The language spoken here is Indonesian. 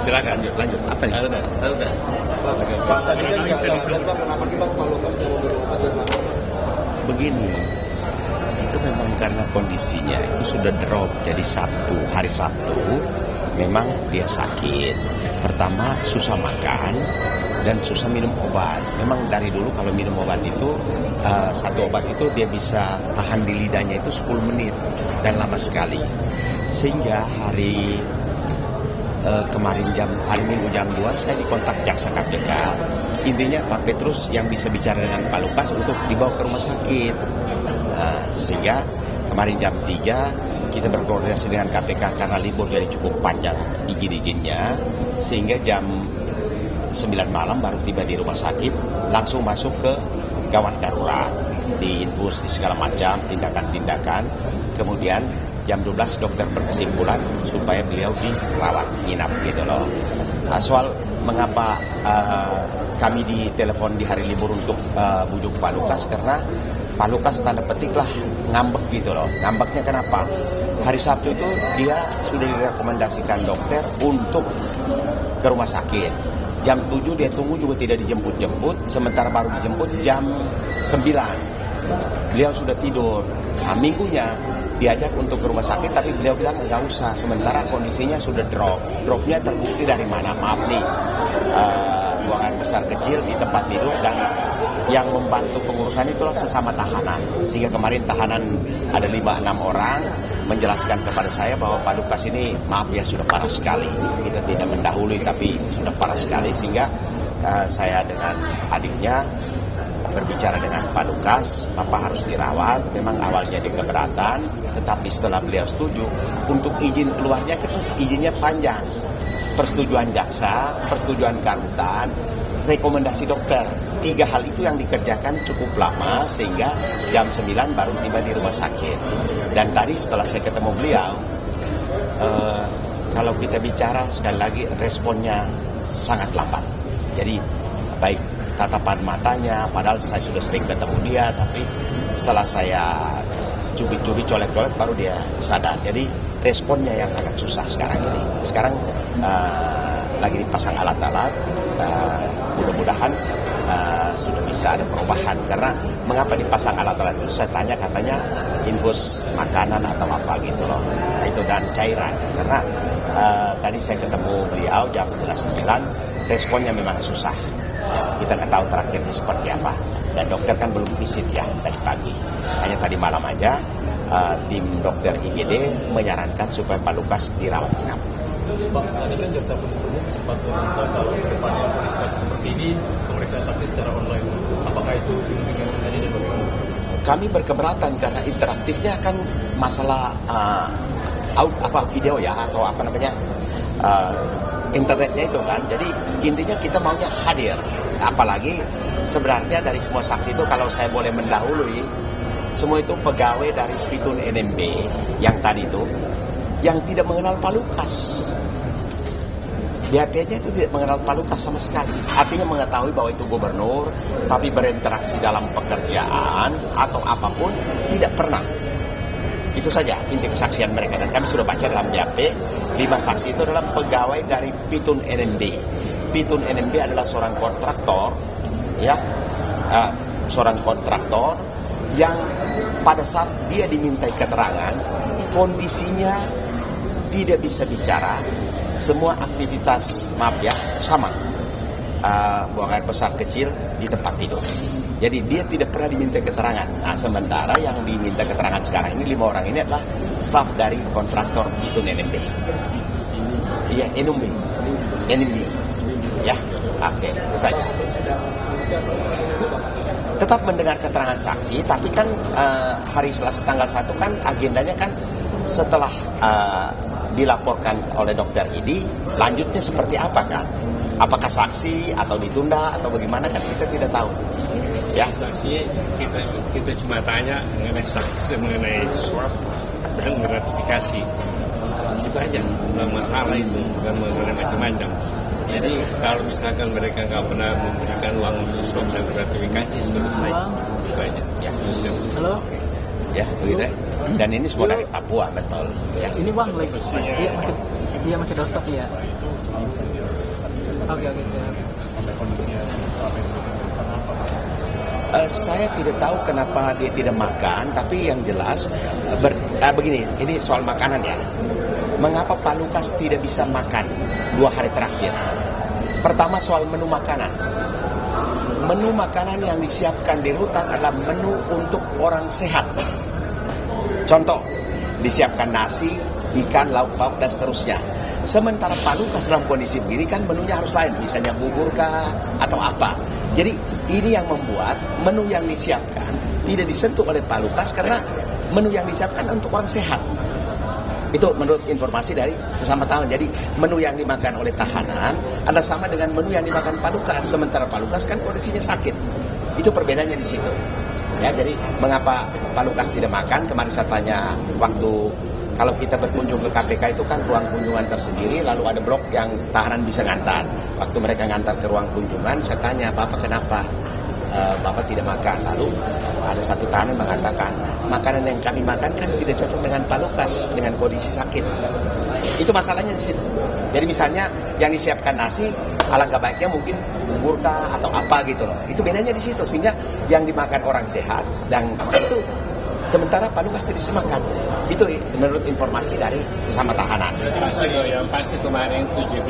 Silakan lanjut. Apa nih? Saya udah. Pak, tadi kan nggak salah, Pak, kenapa kita Pak Lukas mau berobat dan mana? Begini, itu memang karena kondisinya itu sudah drop. Jadi hari Sabtu memang dia sakit. Pertama susah makan dan susah minum obat. Memang dari dulu kalau minum obat itu satu obat itu dia bisa tahan di lidahnya itu 10 menit dan lama sekali. Sehingga hari kemarin hari Minggu jam 2 saya dikontak jaksa KPK. Intinya Pak Petrus yang bisa bicara dengan Pak Lukas untuk dibawa ke rumah sakit. Sehingga kemarin jam 3 kita berkoordinasi dengan KPK karena libur jadi cukup panjang izin-izinnya. Sehingga jam 9 malam baru tiba di rumah sakit, langsung masuk ke gawat darurat, diinfus di segala macam tindakan-tindakan. Kemudian jam 12 dokter berkesimpulan supaya beliau dirawat nginap gitu loh. Soal mengapa kami ditelepon di hari libur untuk bujuk Pak Lukas, karena Pak Lukas tanda petiklah ngambek gitu loh. Ngambeknya kenapa? Hari Sabtu itu dia sudah direkomendasikan dokter untuk ke rumah sakit. Jam 7 dia tunggu juga tidak dijemput-jemput, sementara baru dijemput jam 9. Beliau sudah tidur. Nah, minggunya diajak untuk ke rumah sakit, tapi beliau bilang nggak usah, sementara kondisinya sudah drop. Dropnya terbukti dari mana? Maaf nih, buangan besar kecil di tempat tidur, dan yang membantu pengurusan itulah sesama tahanan. Sehingga kemarin tahanan ada 5-6 orang menjelaskan kepada saya bahwa Pak Lukas ini maaf ya sudah parah sekali. Kita tidak mendahului tapi sudah parah sekali, sehingga saya dengan adiknya berbicara dengan Pak Lukas, Papa harus dirawat. Memang awalnya dia keberatan, tetapi setelah beliau setuju, untuk izin keluarnya kan izinnya panjang. Persetujuan jaksa, persetujuan karutan, rekomendasi dokter. 3 hal itu yang dikerjakan cukup lama, sehingga jam 9 baru tiba di rumah sakit. Dan tadi setelah saya ketemu beliau, kalau kita bicara sekali lagi responnya sangat lambat. Jadi baik tatapan matanya, padahal saya sudah sering ketemu dia, tapi setelah saya cubit-cubit, colek-colek, baru dia sadar. Jadi responnya yang agak susah sekarang ini. Sekarang lagi dipasang alat-alat, mudah-mudahan sudah bisa ada perubahan. Karena mengapa dipasang alat-alat itu, saya tanya, katanya infus makanan atau apa gitu loh. Nah, itu dan cairan. Karena tadi saya ketemu beliau jam 8:30, responnya memang susah. Kita nggak tahu terakhirnya seperti apa. Dan dokter kan belum visit ya tadi pagi. Hanya tadi malam aja tim dokter IGD menyarankan supaya Pak Lukas dirawat inap. Pak, tadi kan jaksa penuntut umum sempat meminta kalau depannya kondisi kasus seperti ini pemeriksaan saksi secara online. Apakah itu dengan tadi dan bagaimana? Kami berkeberatan karena interaktifnya kan masalah video ya, atau apa namanya internetnya itu kan. Jadi intinya kita maunya hadir. Apalagi sebenarnya dari semua saksi itu, kalau saya boleh mendahului, semua itu pegawai dari Pitun NMB yang tadi itu, yang tidak mengenal Pak Lukas. BHT-nya itu tidak mengenal Pak Lukas sama sekali. Artinya mengetahui bahwa itu gubernur, tapi berinteraksi dalam pekerjaan atau apapun tidak pernah. Itu saja inti kesaksian mereka. Dan kami sudah baca dalam BAP, 5 saksi itu adalah pegawai dari Pitun NMB. Pitun NMB adalah seorang kontraktor, ya, seorang kontraktor yang pada saat dia dimintai keterangan, kondisinya tidak bisa bicara, semua aktivitas, maaf ya, sama, buang air besar kecil di tempat tidur. Jadi dia tidak pernah diminta keterangan. Nah, sementara yang diminta keterangan sekarang ini 5 orang ini adalah staf dari kontraktor Pitun NMB. Iya, NMB. Ya, oke, itu saja. Tetap mendengar keterangan saksi, tapi kan hari Selasa tanggal 1 kan agendanya kan setelah dilaporkan oleh dokter ID, lanjutnya seperti apa kan? Apakah saksi atau ditunda atau bagaimana kan kita tidak tahu. Ya, Saksi kita cuma tanya mengenai saksi, mengenai swab dan gratifikasi. Itu aja, bukan masalah itu, bukan mengenai macam-macam. Jadi kalau misalkan mereka nggak pernah memberikan uang untuk swab dan gratifikasi, selesai. Itu aja. ya, Halo? ya begitu. Dan ini semua dari Papua, betul. Ya. Ini Bang, lagi. Iya, Iya, masih doorstop ya. Itu langsung dia Oke, siap. sampai kondisinya saat itu kenapa? Saya tidak tahu kenapa dia tidak makan, tapi yang jelas begini, ini soal makanan ya. Mengapa Pak Lukas tidak bisa makan 2 hari terakhir? Pertama soal menu makanan. Menu makanan yang disiapkan di rutan adalah menu untuk orang sehat. Contoh, disiapkan nasi, ikan, lauk pauk, dan seterusnya. Sementara Pak Lukas dalam kondisi begini kan menunya harus lain, misalnya bubur kah atau apa. Jadi ini yang membuat menu yang disiapkan tidak disentuh oleh Pak Lukas karena menu yang disiapkan untuk orang sehat. Itu menurut informasi dari sesama tahanan. Jadi menu yang dimakan oleh tahanan adalah sama dengan menu yang dimakan Pak Lukas. Sementara Pak Lukas kan kondisinya sakit. Itu perbedaannya di situ. Ya, jadi mengapa Pak Lukas tidak makan? Kemarin saya tanya waktu kalau kita berkunjung ke KPK itu kan ruang kunjungan tersendiri, lalu ada blok yang tahanan bisa ngantar. Waktu mereka ngantar ke ruang kunjungan, saya tanya, Bapak kenapa Bapak tidak makan? Lalu ada satu tahanan mengatakan, makanan yang kami makan kan tidak cocok dengan Pak Lukas, dengan kondisi sakit. Itu masalahnya di situ. Jadi misalnya yang disiapkan nasi, alangkah baiknya mungkin bubur atau apa gitu loh. Itu bedanya di situ, sehingga yang dimakan orang sehat dan itu. Sementara Pak Lukas tidak bisa makan. Itu menurut informasi dari sesama tahanan. Yang pasti kemarin 7